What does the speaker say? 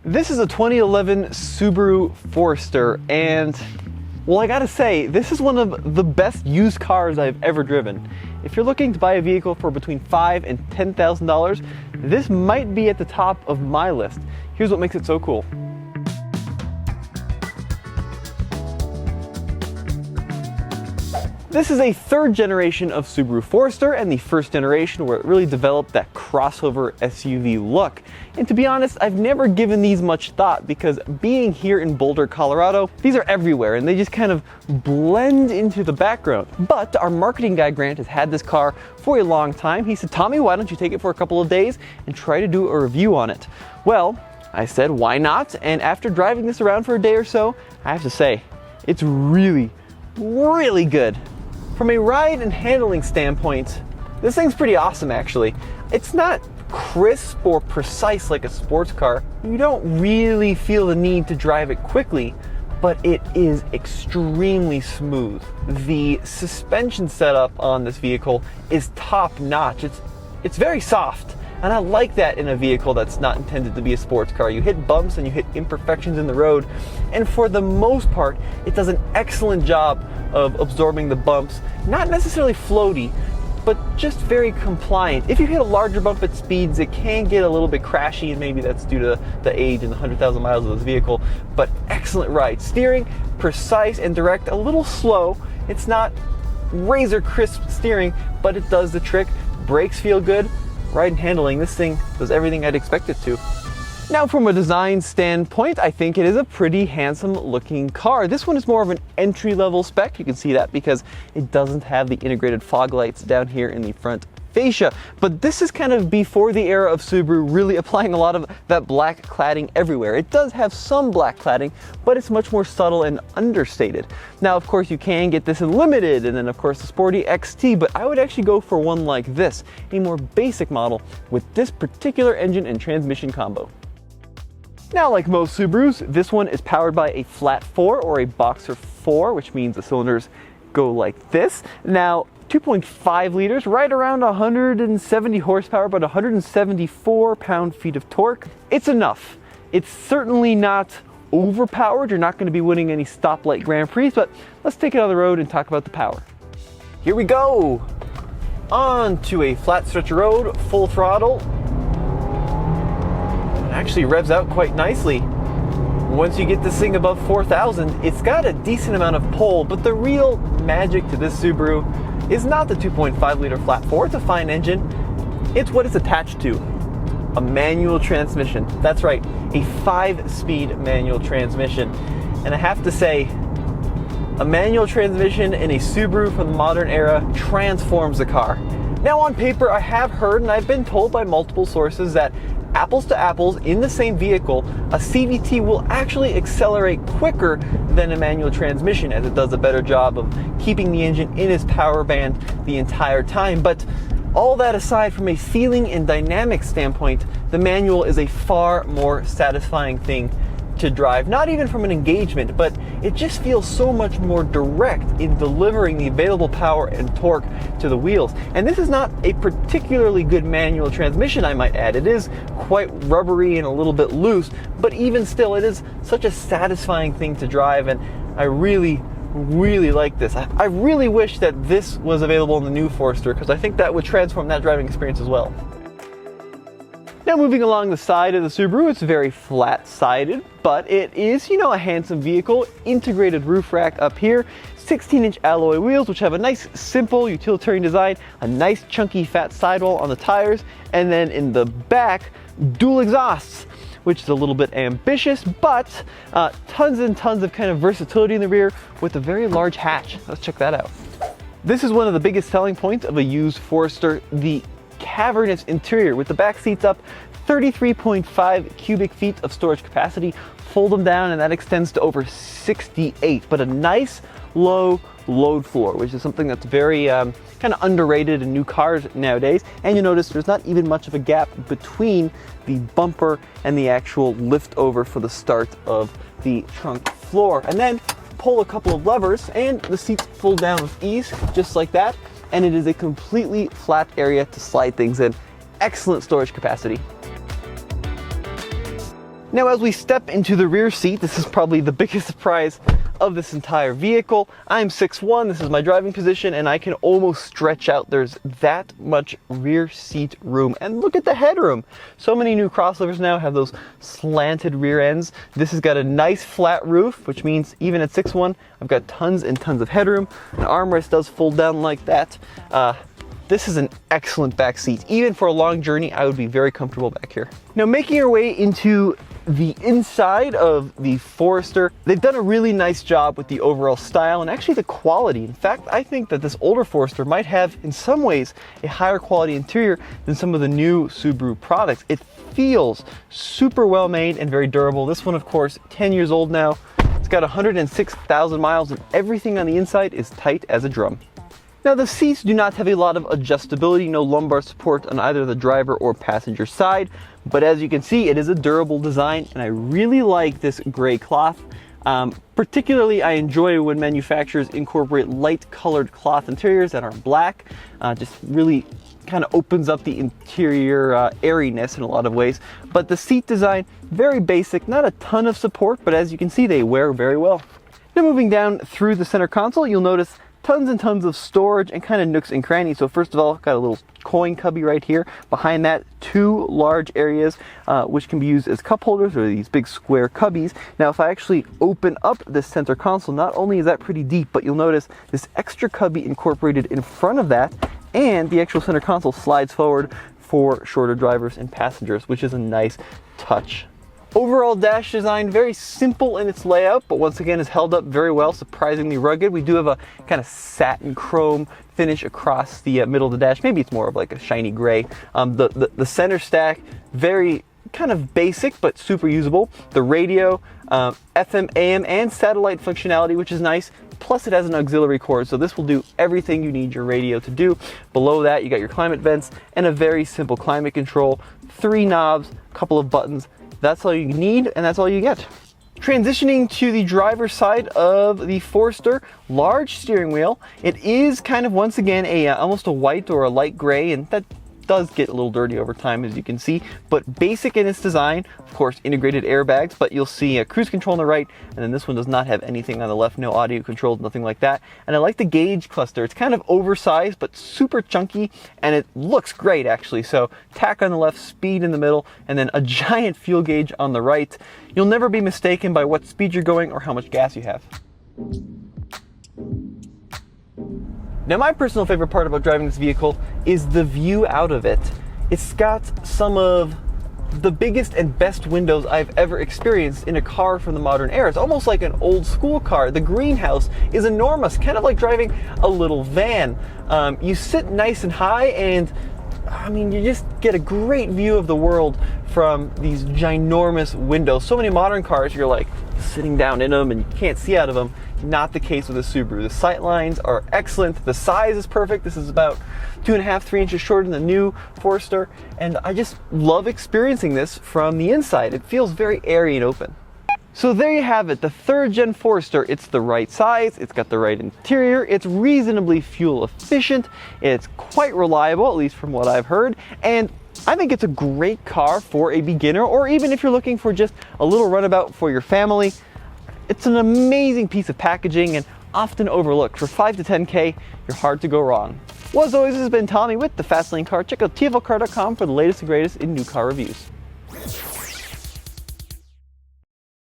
This is a 2011 Subaru Forester, and well, I gotta say, this is one of the best used cars I've ever driven. If you're looking to buy a vehicle for between $5,000 and $10,000, this might be at the top of my list. Here's what makes it so cool. This is a third generation of Subaru Forester and the first generation where it really developed that crossover SUV look. And to be honest, I've never given these much thought because being here in Boulder, Colorado, these are everywhere and they just kind of blend into the background. But our marketing guy, Grant, has had this car for a long time. He said, Tommy, why don't you take it for a couple of days and try to do a review on it? Well, I said, why not? And after driving this around for a day or so, I have to say, it's really, really good. From a ride and handling standpoint, this thing's pretty awesome actually. It's not crisp or precise like a sports car. You don't really feel the need to drive it quickly, but it is extremely smooth. The suspension setup on this vehicle is top notch. It's very soft. And I like that in a vehicle that's not intended to be a sports car. You hit bumps and you hit imperfections in the road, and for the most part, it does an excellent job of absorbing the bumps. Not necessarily floaty, but just very compliant. If you hit a larger bump at speeds, it can get a little bit crashy, and maybe that's due to the age and the 100,000 miles of this vehicle, but excellent ride. Steering, precise and direct, a little slow. It's not razor crisp steering, but it does the trick. Brakes feel good. Ride and handling, this thing does everything I'd expect it to. Now from a design standpoint, I think it is a pretty handsome looking car. This one is more of an entry-level spec. You can see that because it doesn't have the integrated fog lights down here in the front fascia. But this is kind of before the era of Subaru really applying a lot of that black cladding everywhere. It does have some black cladding, but it's much more subtle and understated. Now, of course, you can get this in limited, and then of course the Sporty XT, but I would actually go for one like this, a more basic model with this particular engine and transmission combo. Now, like most Subarus, this one is powered by a flat 4 or a boxer 4, which means the cylinders go like this. Now, 2.5 liters, right around 170 horsepower, but 174 pound-feet of torque. It's enough. It's certainly not overpowered. You're not going to be winning any stoplight Grand Prix, but let's take it on the road and talk about the power. Here we go. On to a flat stretch of road, full throttle. It actually revs out quite nicely. Once you get this thing above 4,000, it's got a decent amount of pull, but the real magic to this Subaru is not the 2.5 liter flat 4, it's a fine engine. It's what it's attached to, a manual transmission. That's right, a 5-speed manual transmission. And I have to say, a manual transmission in a Subaru from the modern era transforms the car. Now on paper, I have heard and I've been told by multiple sources that apples to apples, in the same vehicle, a CVT will actually accelerate quicker than a manual transmission, as it does a better job of keeping the engine in its power band the entire time. But all that aside, from a feeling and dynamic standpoint, the manual is a far more satisfying thing to drive. Not even from an engagement, but it just feels so much more direct in delivering the available power and torque to the wheels. And this is not a particularly good manual transmission, I might add. It is quite rubbery and a little bit loose, but even still, it is such a satisfying thing to drive, and I really like this. I really wish that this was available in the new Forester, because I think that would transform that driving experience as well. Now moving along the side of the Subaru, it's very flat-sided, but it is, a handsome vehicle. Integrated roof rack up here, 16-inch alloy wheels, which have a nice, simple, utilitarian design, a nice, chunky, fat sidewall on the tires, and then in the back, dual exhausts, which is a little bit ambitious, but tons and tons of kind of versatility in the rear with a very large hatch. Let's check that out. This is one of the biggest selling points of a used Forester, the cavernous interior with the back seats up, 33.5 cubic feet of storage capacity. Fold them down and that extends to over 68, but a nice low load floor, which is something that's very kind of underrated in new cars nowadays. And you notice there's not even much of a gap between the bumper and the actual lift over for the start of the trunk floor. And then pull a couple of levers and the seats fold down with ease, just like that. And it is a completely flat area to slide things in. Excellent storage capacity. Now as we step into the rear seat, this is probably the biggest surprise of this entire vehicle. I'm 6'1", this is my driving position, and I can almost stretch out. There's that much rear seat room. And look at the headroom. So many new crossovers now have those slanted rear ends. This has got a nice flat roof, which means even at 6'1", I've got tons and tons of headroom. An armrest does fold down like that. This is an excellent back seat. Even for a long journey, I would be very comfortable back here. Now, making our way into the inside of the Forester, they've done a really nice job with the overall style and actually the quality. In fact, I think that this older Forester might have, in some ways, a higher quality interior than some of the new Subaru products. It feels super well made and very durable. This one, of course, 10 years old now. It's got 106,000 miles and everything on the inside is tight as a drum. Now the seats do not have a lot of adjustability, no lumbar support on either the driver or passenger side, but as you can see, it is a durable design and I really like this gray cloth. Particularly I enjoy when manufacturers incorporate light colored cloth interiors that aren't black. Just really kind of opens up the interior airiness in a lot of ways. But the seat design, very basic, not a ton of support, but as you can see, they wear very well. Now moving down through the center console, you'll notice tons and tons of storage and kind of nooks and crannies. So first of all, got a little coin cubby right here. Behind that, two large areas which can be used as cup holders, or these big square cubbies. Now if I actually open up this center console, not only is that pretty deep, but you'll notice this extra cubby incorporated in front of that, and the actual center console slides forward for shorter drivers and passengers, which is a nice touch. Overall dash design, very simple in its layout, but once again is held up very well, surprisingly rugged. We do have a kind of satin chrome finish across the middle of the dash. Maybe it's more of like a shiny gray. The center stack, very kind of basic, but super usable. The radio, FM, AM, and satellite functionality, which is nice. Plus it has an auxiliary cord, so this will do everything you need your radio to do. Below that, you got your climate vents and a very simple climate control. 3 knobs, a couple of buttons. That's all you need, and that's all you get. Transitioning to the driver's side of the Forester, large steering wheel. It is kind of, once again, almost a white or a light gray, and that does get a little dirty over time, as you can see, but basic in its design. Of course, integrated airbags, but you'll see a cruise control on the right, and then this one does not have anything on the left, no audio controls, nothing like that. And I like the gauge cluster. It's kind of oversized, but super chunky, and it looks great, actually. So tack on the left, speed in the middle, and then a giant fuel gauge on the right. You'll never be mistaken by what speed you're going or how much gas you have. Now my personal favorite part about driving this vehicle is the view out of it. It's got some of the biggest and best windows I've ever experienced in a car from the modern era. It's almost like an old school car. The greenhouse is enormous, kind of like driving a little van. You sit nice and high, and I mean, you just get a great view of the world from these ginormous windows. So many modern cars, you're like sitting down in them and you can't see out of them. Not the case with a Subaru. The sight lines are excellent. The size is perfect. This is about 2.5, 3 inches shorter than the new Forester. And I just love experiencing this from the inside. It feels very airy and open. So there you have it, the 3rd gen Forester. It's the right size, it's got the right interior, it's reasonably fuel efficient, it's quite reliable, at least from what I've heard, and I think it's a great car for a beginner, or even if you're looking for just a little runabout for your family. It's an amazing piece of packaging and often overlooked. For 5 to 10K, you're hard to go wrong. Well, as always, this has been Tommy with the Fast Lane Car. Check out TFLcar.com for the latest and greatest in new car reviews.